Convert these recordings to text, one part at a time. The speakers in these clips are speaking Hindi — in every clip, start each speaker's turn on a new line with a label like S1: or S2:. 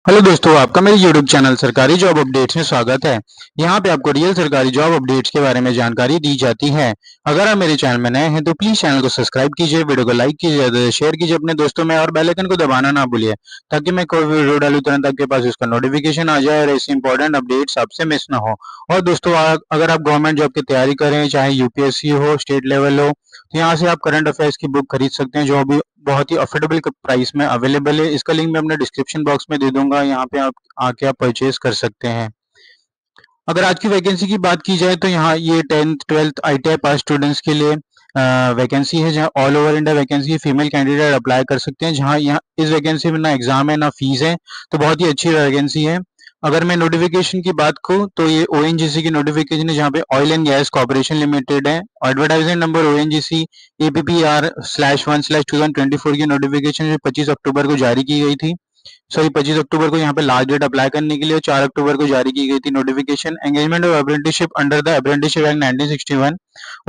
S1: हेलो दोस्तों, आपका मेरे यूट्यूब चैनल सरकारी जॉब अपडेट्स में स्वागत है। यहाँ पे आपको रियल सरकारी जॉब अपडेट्स के बारे में जानकारी दी जाती है। अगर आप मेरे चैनल में नए हैं तो प्लीज चैनल को सब्सक्राइब कीजिए, वीडियो को लाइक कीजिए, ज़्यादा से शेयर कीजिए अपने दोस्तों में और बेल आइकन को दबाना ना भूलिए ताकि मैं कोई वीडियो डालूं तुरंत आपके पास उसका नोटिफिकेशन आ जाए और ऐसी इंपॉर्टेंट अपडेट्स आपसे मिस ना हो। और दोस्तों, अगर आप गवर्नमेंट जॉब की तैयारी कर रहे हैं, चाहे यूपीएससी हो, स्टेट लेवल हो, तो यहाँ से आप करंट अफेयर्स की बुक खरीद सकते हैं जो अभी बहुत ही अफोर्डेबल प्राइस में अवेलेबल है। इसका लिंक मैं अपने डिस्क्रिप्शन बॉक्स में दे दूंगा, यहाँ पे आप आके आप परचेज कर सकते हैं। अगर आज की वैकेंसी की बात की जाए तो यहाँ ये 10th 12th ITI पास स्टूडेंट्स के लिए वैकेंसी है, जहाँ ऑल ओवर इंडिया वैकेंसी है। फीमेल कैंडिडेट अप्लाई कर सकते हैं, जहाँ यहाँ इस वैकेंसी में ना एग्जाम है ना फीस है, तो बहुत ही अच्छी वैकेंसी है। अगर मैं नोटिफिकेशन की बात करूँ तो ये ONGC की नोटिफिकेशन है, जहाँ पे oil and gas corporation limited है। एडवर्टाइजमेंट नंबर ONGC APPR/1/2024 की नोटिफिकेशन 25 अक्टूबर को जारी की गई थी। सॉरी, 25 अक्टूबर को यहाँ पे लास्ट डेट अप्लाई करने के लिए 4 अक्टूबर को जारी की गई थी notification. Engagement of apprenticeship under the apprenticeship act 1961,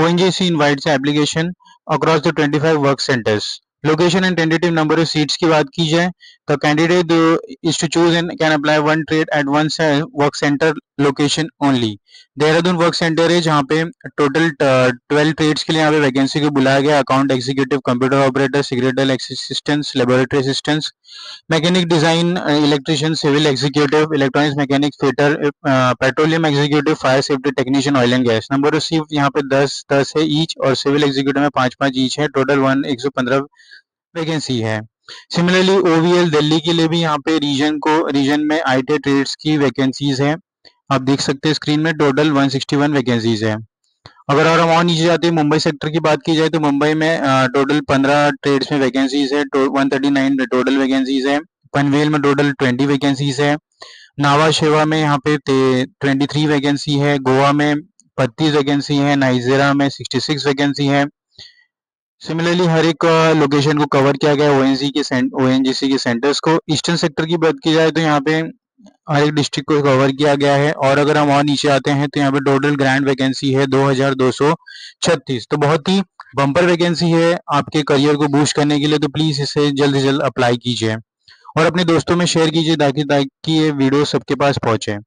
S1: ONGC invites application across the 25 work centres. Location and tentative number of seats की बात की जाए तो candidate is to choose and can apply one trade at one work centre location only. Dehradun work centre है, जहाँ पे टोटल 12 ट्रेड्स के लिए यहाँ पे वैकेंसी को बुलाया गया। Account executive, computer operator, secretary assistants, laboratory assistants, mechanic design, electrician, civil executive, electronics mechanic, fitter, petroleum executive, fire safety technician, oil and gas. Number of seat यहाँ पे 10 है ईच, और सिविल एग्जीक्यूटिव में 5 ईच है। टोटल 115 वैकेंसी है। सिमिलरली OVL दिल्ली के लिए भी यहाँ पे रीजन में ITI ट्रेड्स की वैकेंसीज है। आप देख सकते हैं स्क्रीन में टोटल 161 वैकेंसीज है। अगर और हम और नीचे जाते हैं, मुंबई सेक्टर की बात की जाए तो मुंबई में टोटल 15 ट्रेड्स में वैकेंसीज है। 139 टोटल वैकेंसीज है। पनवेल में टोटल 20 वैकेंसीज है। नावा शेवा में यहाँ पे 23 वैकेंसी है। गोवा में 32 वैकेंसी है। नाइजेरा में 66 वैकेंसी है। सिमिलरली हर एक लोकेशन को कवर किया गया है ONGC के सेंटर्स को। ईस्टर्न सेक्टर की बात की जाए तो यहाँ पे हर एक डिस्ट्रिक्ट को कवर किया गया है। और अगर हम और नीचे आते हैं तो यहाँ पे टोटल ग्रैंड वैकेंसी है 2236। तो बहुत ही बम्पर वैकेंसी है आपके करियर को बूस्ट करने के लिए, तो प्लीज इसे जल्द से जल्द अप्लाई कीजिए और अपने दोस्तों में शेयर कीजिए ताकि ताकि ये वीडियो सबके पास पहुंचे।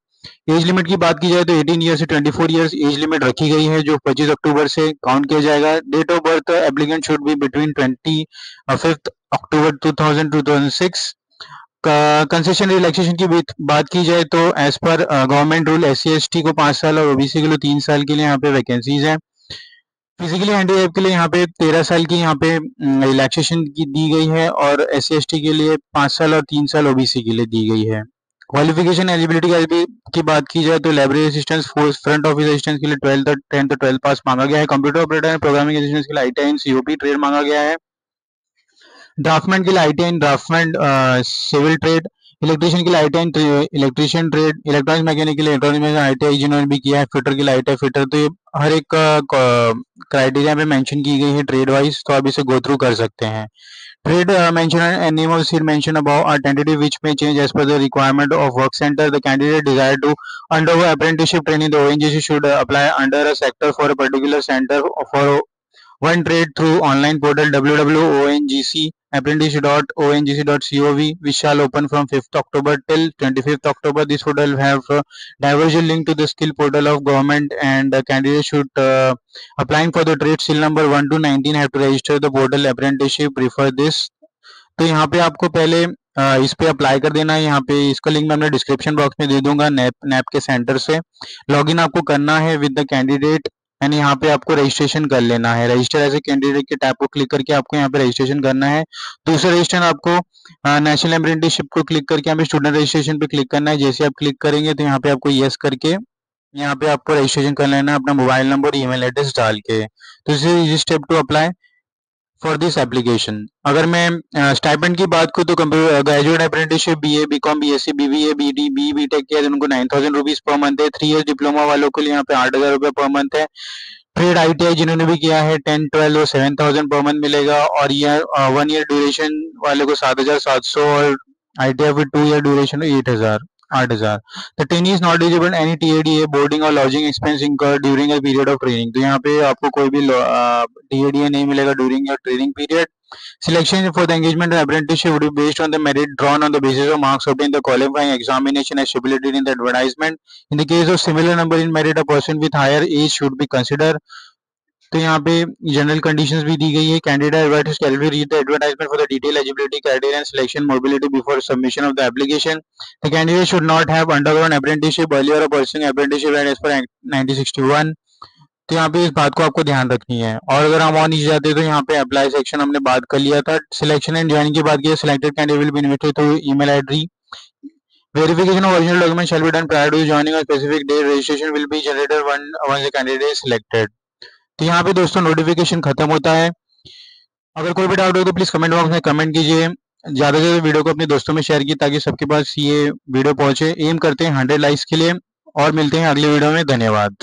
S1: एज लिमिट की बात की जाए तो 18 ईयर से 24 ईयर्स एज लिमिट रखी गई है, जो 25 अक्टूबर से काउंट किया जाएगा। Date of birth applicant should be between 25 October 2006। Concession relaxation की बात की जाए तो as per government rule SC/ST को 5 साल और OBC के लिए 3 साल के लिए यहाँ पे वैकेंसीज है। फिजिकली हैंडीकैप के लिए यहाँ पे 13 साल की यहाँ पे रिलैक्सेशन की दी गई है, और SC/ST के लिए 5 साल और 3 साल OBC के लिए दी गई है। क्वालिफिकेशन एलिजिबिलिटी की बात की जाए तो library assistant, front office assistant के लिए 10th 12th पास मांगा गया है। Computer operator and programming assistant के लिए ITI इन COP ट्रेड मांगा गया है। ड्राफ्टमैन के लिए ITI इन ड्राफ्टमैन सिविल ट्रेड। इलेक्ट्रिशियन के लिए ITI इन इलेक्ट्रिशियन ट्रेड। इलेक्ट्रॉनिक्स मैकेनिक के लिए इलेक्ट्रॉनिक्स मैकेनिक ITI जिन्होंने भी किया है। फिटर के लिए ITI फिटर। तो ये हर एक क्राइटेरिया में मेंशन की गई है ट्रेड वाइज, तो आप इसे गो थ्रू कर सकते हैं। Trade mentioned and name of the seat mentioned above are tentative, which may change as per the requirement of work center. The candidate desire to undergo apprenticeship training. The ONGC should apply under a sector for a particular center for one trade through online portal www.ongc.apprentice.ongc.gov, which shall open from 5th October till 25th October. This portal have divergent link to the skill portal of government, and the candidate should applying for the trade seal number 1 to 19 have to register the portal apprenticeship refer this। तो यहाँ पे आपको पहले इस पे अप्लाई कर देना है। यहाँ पे इसका लिंक मैं अपने डिस्क्रिप्शन बॉक्स में दे दूंगा। नैप के सेंटर से लॉगिन आपको करना है विद द कैंडिडेट, एंड यहाँ पे आपको रजिस्ट्रेशन कर लेना है। रजिस्टर एज ए कैंडिडेट के टैब को क्लिक करके आपको यहाँ पे रजिस्ट्रेशन करना है। दूसरा रजिस्ट्रेशन आपको नेशनल अप्रेंटिसशिप को क्लिक करके यहाँ पे स्टूडेंट रजिस्ट्रेशन पे क्लिक करना है। जैसे आप क्लिक करेंगे तो यहाँ पे आपको यस करके यहाँ पे आपको रजिस्ट्रेशन कर लेना है अपना मोबाइल नंबर, ईमेल एड्रेस डाल के। तो this is easy step to apply for this application. अगर मैं स्टाइपेंड की बात करूँ तो computer graduate apprenticeship BA BCom BSc BBA BD BTech किया तो उनको 9000 रुपीज पर मंथ है। 3 इयर्स डिप्लोमा वालों के लिए यहाँ पे 8000 रुपये पर मंथ है। ट्रेड ITI जिन्होंने भी किया है 10 12 और 7000 पर मंथ मिलेगा, और ईयर 1 ईयर ड्यूरेशन वाले को 7700, और ITI with 2 year duration 8000। The trainee is not eligible any TADA boarding or lodging expense incurred during a period of training। तो यहाँ पे आपको कोई भी TADA नहीं मिलेगा during your training period. Selection for the engagement and apprenticeship would be based on the merit drawn on the basis of marks obtained in the qualifying examination as stipulated in the advertisement. In the case of similar number in merit, a person with higher age should be considered. तो यहाँ पे जनरल कंडीशंस भी दी गई है. Candidate shall read the advertisement for the detailed eligibility criteria and selection mobility before submission of the application. The candidate should not have undergone apprenticeship earlier or pursuing apprenticeship as per 1961. तो यहाँ पे इस बात को आपको ध्यान रखनी है. और अगर हम और नीचे जाते हैं तो यहाँ पे अप्लाई सेक्शन हमने बात कर लिया था. सिलेक्शन एंड ज्वाइनिंग की बात की, selected candidate will be invited through email ID. Verification of original documents shall be done prior to joining a specific date. Registration will be generated once the candidate is selected. तो यहाँ पे दोस्तों नोटिफिकेशन खत्म होता है. अगर कोई भी डाउट हो तो प्लीज कमेंट बॉक्स में कमेंट कीजिए. ज्यादा से ज्यादा वीडियो को अपने दोस्तों में शेयर कीजिए ताकि सबके पास ये वीडियो पहुंचे. एम करते हैं 100 लाइक्स के लिए और मिलते हैं अगले वीडियो में. धन्यवाद.